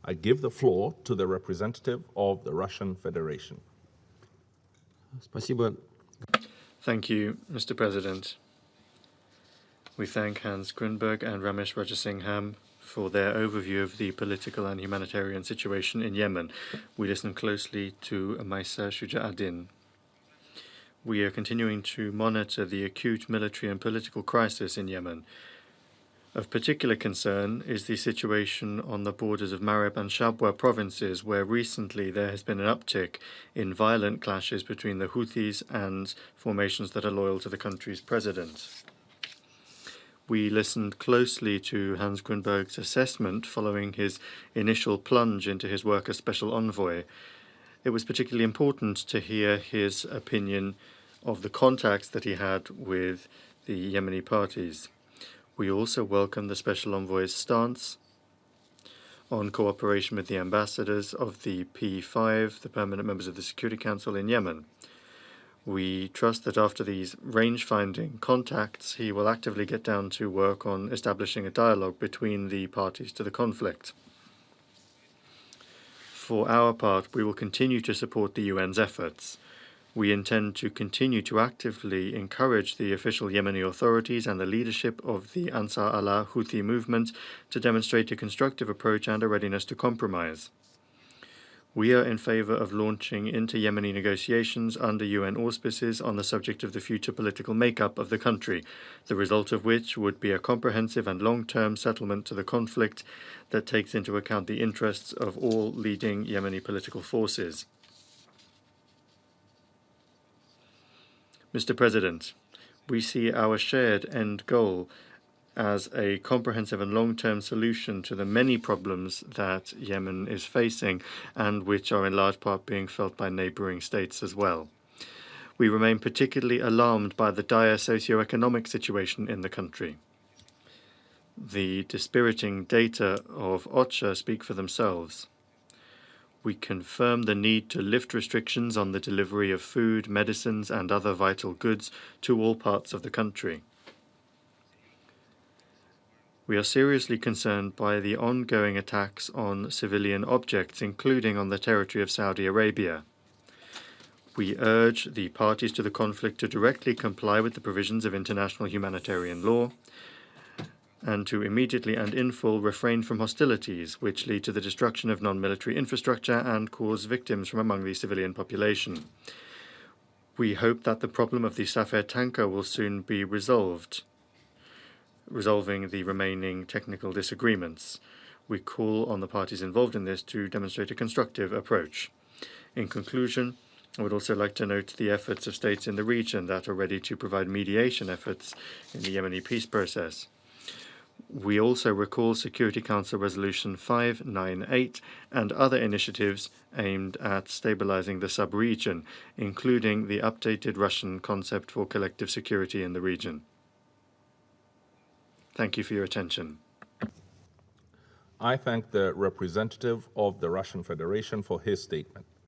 I give the floor to the representative of the Russian Federation. Спасибо. Thank you, Mr. President. We thank Hans Grunberg and Ramesh Rajasingham for their overview of the political and humanitarian situation in Yemen. We listened closely to Maisa Shuja'addin. We are continuing to monitor the acute military and political crisis in Yemen. Of particular concern is the situation on the borders of Marib and Shabwa provinces, where recently there has been an uptick in violent clashes between the Houthis and formations that are loyal to the country's president. We listened closely to Hans Grunberg's assessment following his initial plunge into his work as Special Envoy. It was particularly important to hear his opinion of the contacts that he had with the Yemeni parties. We also welcome the Special Envoy's stance on cooperation with the ambassadors of the P5, the permanent members of the Security Council in Yemen. We trust that after these range-finding contacts, he will actively get down to work on establishing a dialogue between the parties to the conflict. For our part, we will continue to support the UN's efforts. We intend to continue to actively encourage the official Yemeni authorities and the leadership of the Ansar Allah Houthi movement to demonstrate a constructive approach and a readiness to compromise. We are in favor of launching inter-Yemeni negotiations under UN auspices on the subject of the future political makeup of the country, the result of which would be a comprehensive and long-term settlement to the conflict that takes into account the interests of all leading Yemeni political forces. Mr. President, we see our shared end goal as a comprehensive and long-term solution to the many problems that Yemen is facing and which are in large part being felt by neighboring states as well. We remain particularly alarmed by the dire socio-economic situation in the country. The dispiriting data of OCHA speak for themselves. We confirm the need to lift restrictions on the delivery of food, medicines, and other vital goods to all parts of the country. We are seriously concerned by the ongoing attacks on civilian objects, including on the territory of Saudi Arabia. We urge the parties to the conflict to directly comply with the provisions of international humanitarian law and to immediately and in full refrain from hostilities which lead to the destruction of non-military infrastructure and cause victims from among the civilian population. We hope that the problem of the Safed tanker will soon be resolving the remaining technical disagreements. We call on the parties involved in this to demonstrate a constructive approach. In conclusion, I would also like to note the efforts of states in the region that are ready to provide mediation efforts in the Yemeni peace process. We also recall Security Council Resolution 598 and other initiatives aimed at stabilizing the sub-region, including the updated Russian concept for collective security in the region. Thank you for your attention. I thank the representative of the Russian Federation for his statement.